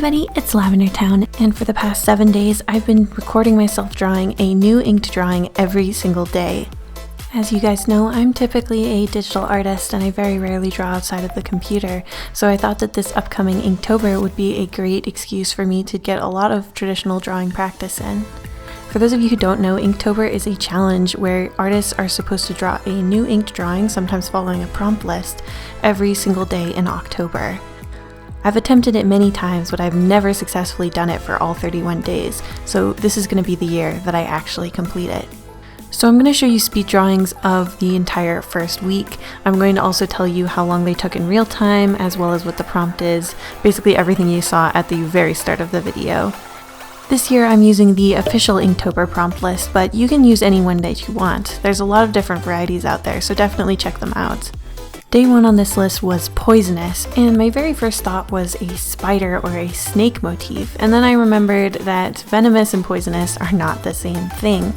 everybody, it's Lavender Town, and for the past 7 days I've been recording myself drawing a new inked drawing every single day. As you guys know, I'm typically a digital artist and I very rarely draw outside of the computer, so I thought that this upcoming Inktober would be a great excuse for me to get a lot of traditional drawing practice in. For those of you who don't know, Inktober is a challenge where artists are supposed to draw a new inked drawing, sometimes following a prompt list, every single day in October. I've attempted it many times, but I've never successfully done it for all 31 days, so this is going to be the year that I actually complete it. So I'm going to show you speed drawings of the entire first week. I'm going to also tell you how long they took in real time, as well as what the prompt is, basically everything you saw at the very start of the video. This year I'm using the official Inktober prompt list, but you can use any one that you want. There's a lot of different varieties out there, so definitely check them out. Day 1 on this list was poisonous, and my very first thought was a spider or a snake motif, and then I remembered that venomous and poisonous are not the same thing.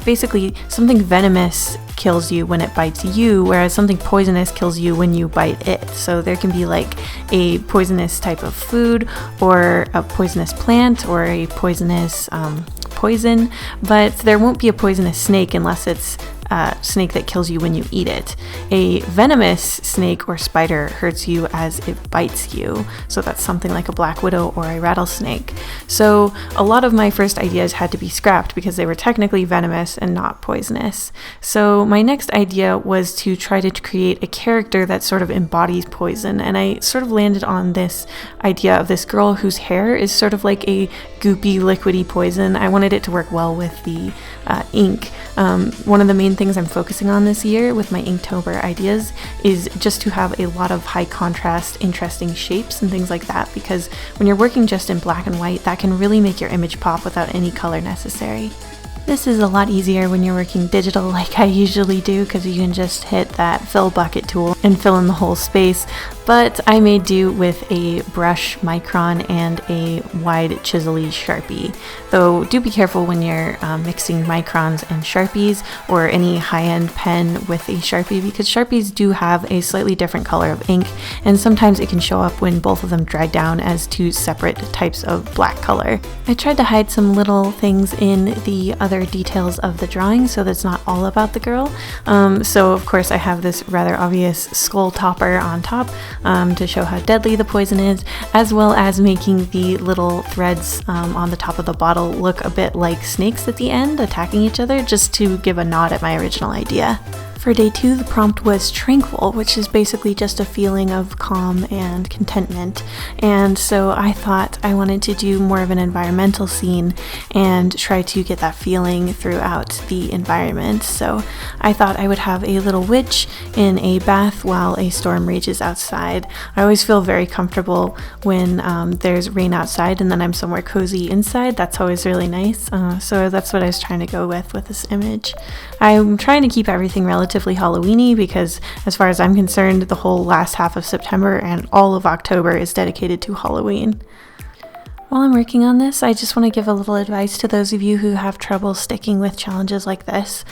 Basically, something venomous kills you when it bites you, whereas something poisonous kills you when you bite it. So there can be like a poisonous type of food, or a poisonous plant, or a poisonous poison, but there won't be a poisonous snake unless it's snake that kills you when you eat it. A venomous snake or spider hurts you as it bites you, so that's something like a black widow or a rattlesnake. So a lot of my first ideas had to be scrapped because they were technically venomous and not poisonous. So my next idea was to try to create a character that sort of embodies poison, and I sort of landed on this idea of this girl whose hair is sort of like a goopy, liquidy poison. I wanted it to work well with the ink. One of the main things I'm focusing on this year with my Inktober ideas is just to have a lot of high contrast, interesting shapes and things like that, because when you're working just in black and white, that can really make your image pop without any color necessary. This is a lot easier when you're working digital like I usually do, because you can just hit that fill bucket tool and fill in the whole space, but I made do with a brush micron and a wide chisel-y Sharpie. Though do be careful when you're mixing microns and Sharpies, or any high-end pen with a Sharpie, because Sharpies do have a slightly different color of ink, and sometimes it can show up when both of them dry down as two separate types of black color. I tried to hide some little things in the other details of the drawing so that's not all about the girl. So of course I have this rather obvious skull topper on top to show how deadly the poison is, as well as making the little threads on the top of the bottle look a bit like snakes at the end attacking each other, just to give a nod at my original idea. For day 2, the prompt was Tranquil, which is basically just a feeling of calm and contentment. And so I thought I wanted to do more of an environmental scene and try to get that feeling throughout the environment. So I thought I would have a little witch in a bath while a storm rages outside. I always feel very comfortable when there's rain outside and then I'm somewhere cozy inside. That's always really nice. So that's what I was trying to go with this image. I'm trying to keep everything relatively Halloweeny, because as far as I'm concerned, the whole last half of September and all of October is dedicated to Halloween. While I'm working on this, I just want to give a little advice to those of you who have trouble sticking with challenges like this.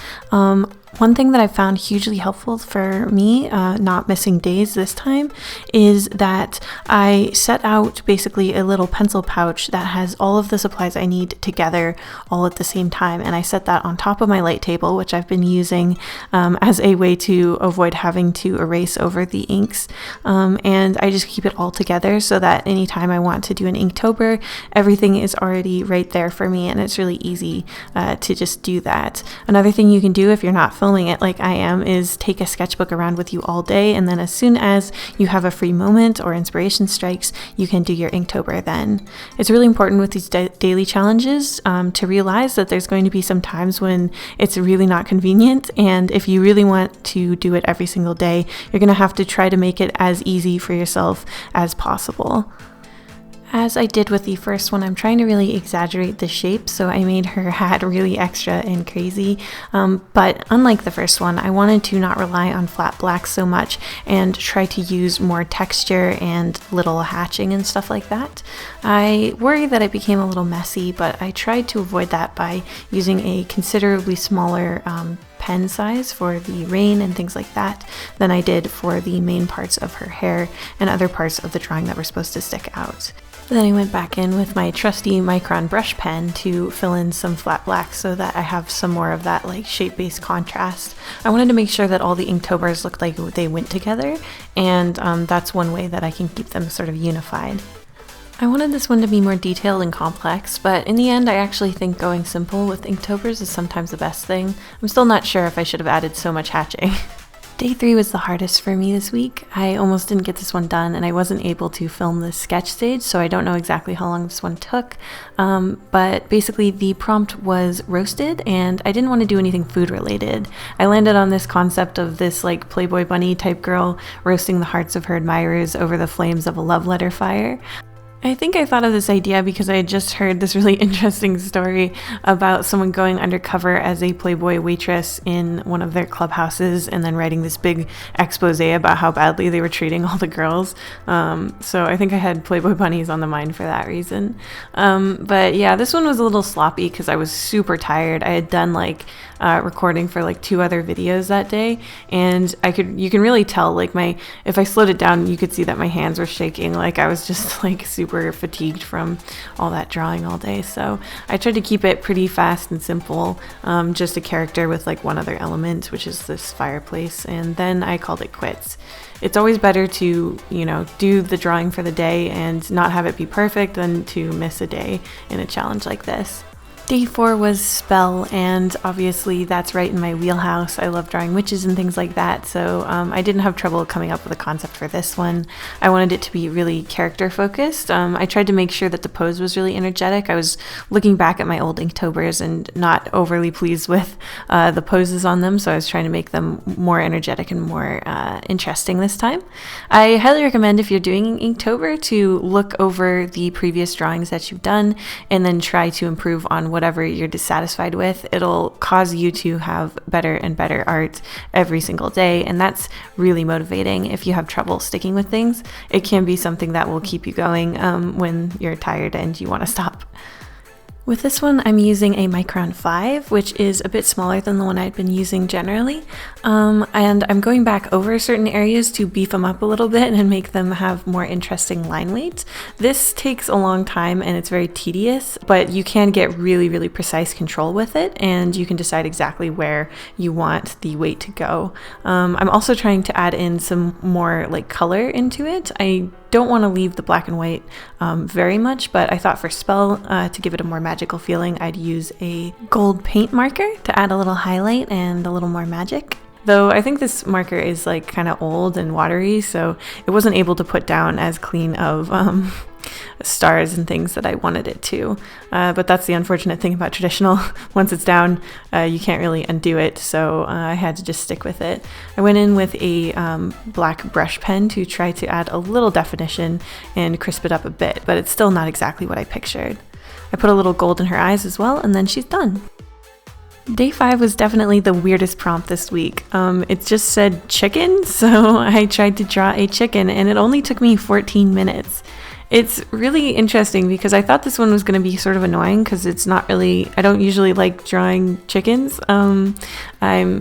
One thing that I found hugely helpful for me, not missing days this time, is that I set out basically a little pencil pouch that has all of the supplies I need together all at the same time, and I set that on top of my light table, which I've been using as a way to avoid having to erase over the inks, and I just keep it all together so that anytime I want to do an Inktober, everything is already right there for me, and it's really easy to just do that. Another thing you can do if you're not filming it like I am is take a sketchbook around with you all day, and then as soon as you have a free moment or inspiration strikes, you can do your Inktober then. It's really important with these daily challenges to realize that there's going to be some times when it's really not convenient, and if you really want to do it every single day, you're going to have to try to make it as easy for yourself as possible. As I did with the first one, I'm trying to really exaggerate the shape, so I made her hat really extra and crazy, but unlike the first one, I wanted to not rely on flat black so much and try to use more texture and little hatching and stuff like that. I worry that it became a little messy, but I tried to avoid that by using a considerably smaller pen size for the rain and things like that than I did for the main parts of her hair and other parts of the drawing that were supposed to stick out. Then I went back in with my trusty Micron brush pen to fill in some flat blacks so that I have some more of that like shape-based contrast. I wanted to make sure that all the Inktober's looked like they went together, and that's one way that I can keep them sort of unified. I wanted this one to be more detailed and complex, but in the end I actually think going simple with Inktobers is sometimes the best thing. I'm still not sure if I should have added so much hatching. Day 3 was the hardest for me this week. I almost didn't get this one done, and I wasn't able to film the sketch stage, so I don't know exactly how long this one took. But basically the prompt was roasted, and I didn't want to do anything food related. I landed on this concept of this like Playboy bunny type girl roasting the hearts of her admirers over the flames of a love letter fire. I think I thought of this idea because I had just heard this really interesting story about someone going undercover as a Playboy waitress in one of their clubhouses and then writing this big expose about how badly they were treating all the girls. So I think I had Playboy bunnies on the mind for that reason. But yeah, this one was a little sloppy because I was super tired. I had done like recording for like 2 other videos that day, and you can really tell like if I slowed it down, you could see that my hands were shaking. Like I was just like super fatigued from all that drawing all day. So I tried to keep it pretty fast and simple, just a character with like one other element, which is this fireplace, and then I called it quits. It's always better to, do the drawing for the day and not have it be perfect than to miss a day in a challenge like this. Day 4 was spell, and obviously that's right in my wheelhouse. I love drawing witches and things like that, so I didn't have trouble coming up with a concept for this one. I wanted it to be really character focused. I tried to make sure that the pose was really energetic. I was looking back at my old Inktobers and not overly pleased with the poses on them, so I was trying to make them more energetic and more interesting this time. I highly recommend, if you're doing Inktober, to look over the previous drawings that you've done and then try to improve on whatever you're dissatisfied with. It'll cause you to have better and better art every single day, and that's really motivating. If you have trouble sticking with things, it can be something that will keep you going when you're tired and you want to stop. With this one, I'm using a Micron 5, which is a bit smaller than the one I'd been using generally, and I'm going back over certain areas to beef them up a little bit and make them have more interesting line weights. This takes a long time and it's very tedious, but you can get really, really precise control with it, and you can decide exactly where you want the weight to go. I'm also trying to add in some more like color into it. I don't want to leave the black and white very much, but I thought for spell, to give it a more magical feeling, I'd use a gold paint marker to add a little highlight and a little more magic. Though I think this marker is like kind of old and watery, so it wasn't able to put down as clean of stars and things that I wanted it to. But that's the unfortunate thing about traditional. Once it's down, you can't really undo it, so I had to just stick with it. I went in with a black brush pen to try to add a little definition and crisp it up a bit, but it's still not exactly what I pictured. I put a little gold in her eyes as well, and then she's done. Day 5 was definitely the weirdest prompt this week. It just said chicken, so I tried to draw a chicken, and it only took me 14 minutes. It's really interesting because I thought this one was going to be sort of annoying because it's not really, I don't usually like drawing chickens. I'm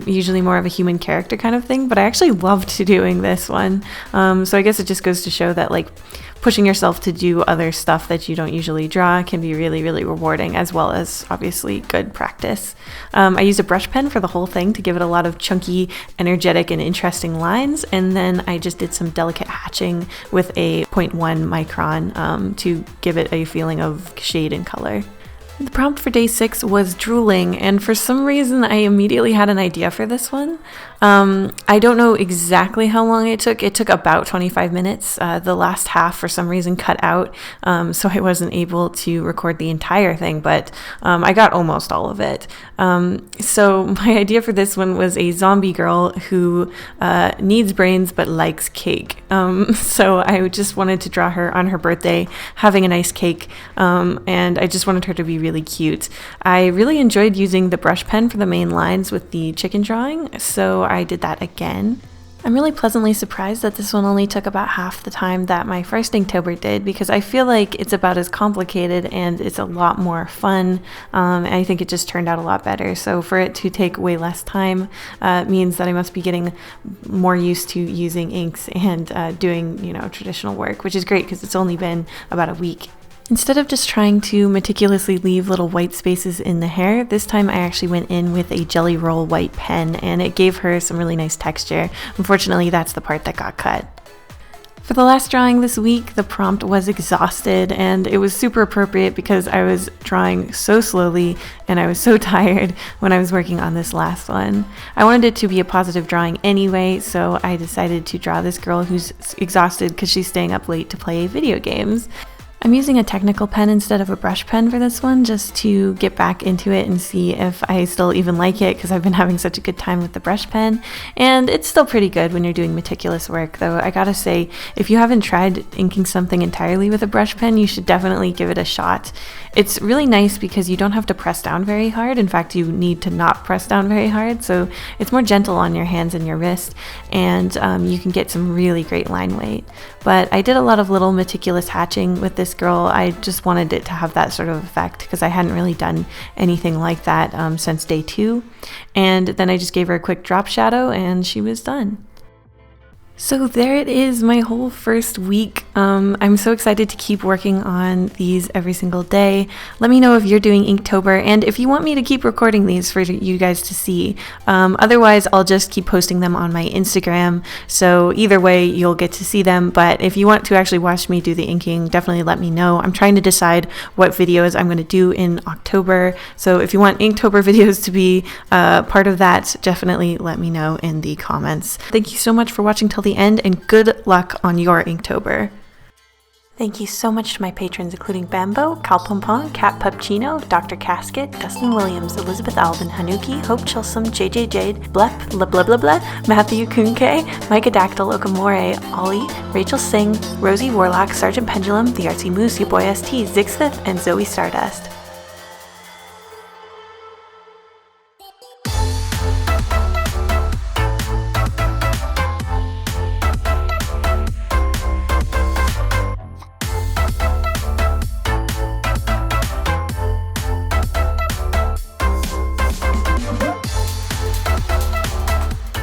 usually more of a human character kind of thing, but I actually loved doing this one. So I guess it just goes to show that like pushing yourself to do other stuff that you don't usually draw can be really, really rewarding, as well as obviously good practice. I used a brush pen for the whole thing to give it a lot of chunky, energetic, and interesting lines, and then I just did some delicate hatching with a 0.1 micron to give it a feeling of shade and color. The prompt for day 6 was drooling, and for some reason I immediately had an idea for this one. I don't know exactly how long it took. It took about 25 minutes. The last half for some reason cut out, so I wasn't able to record the entire thing, but I got almost all of it. So my idea for this one was a zombie girl who needs brains but likes cake. So I just wanted to draw her on her birthday having a nice cake, and I just wanted her to be really cute. I really enjoyed using the brush pen for the main lines with the chicken drawing, so I did that again. I'm really pleasantly surprised that this one only took about half the time that my first Inktober did, because I feel like it's about as complicated and it's a lot more fun, and I think it just turned out a lot better. So for it to take way less time means that I must be getting more used to using inks and doing, traditional work, which is great because it's only been about a week. Instead of just trying to meticulously leave little white spaces in the hair, this time I actually went in with a Jelly Roll white pen, and it gave her some really nice texture. Unfortunately, that's the part that got cut. For the last drawing this week, the prompt was exhausted, and it was super appropriate because I was drawing so slowly and I was so tired when I was working on this last one. I wanted it to be a positive drawing anyway, so I decided to draw this girl who's exhausted because she's staying up late to play video games. I'm using a technical pen instead of a brush pen for this one, just to get back into it and see if I still even like it, because I've been having such a good time with the brush pen. And it's still pretty good when you're doing meticulous work, though I gotta say, if you haven't tried inking something entirely with a brush pen, you should definitely give it a shot. It's really nice because you don't have to press down very hard. In fact, you need to not press down very hard, so it's more gentle on your hands and your wrist, and you can get some really great line weight. But I did a lot of little meticulous hatching with this girl. I just wanted it to have that sort of effect because I hadn't really done anything like that since day 2. And then I just gave her a quick drop shadow and she was done. So there it is, my whole first week. I'm so excited to keep working on these every single day. Let me know if you're doing Inktober and if you want me to keep recording these for you guys to see. Otherwise, I'll just keep posting them on my Instagram. So either way, you'll get to see them. But if you want to actually watch me do the inking, definitely let me know. I'm trying to decide what videos I'm going to do in October. So if you want Inktober videos to be part of that, definitely let me know in the comments. Thank you so much for watching till the end, and good luck on your Inktober. Thank you so much to my patrons, including Bambo, Cal Pompon, Cat Pupchino, Dr. Casket, Dustin Williams, Elizabeth Alvin, Hanuki, Hope Chilsum, JJ Jade, Blep, Blah Blah Blah Blah, Matthew Kunke, Micah Dactyl, Okamore, Ollie, Rachel Singh, Rosie Warlock, Sergeant Pendulum, The Artsy Moose, Your Boy ST, Zixith, and Zoe Stardust.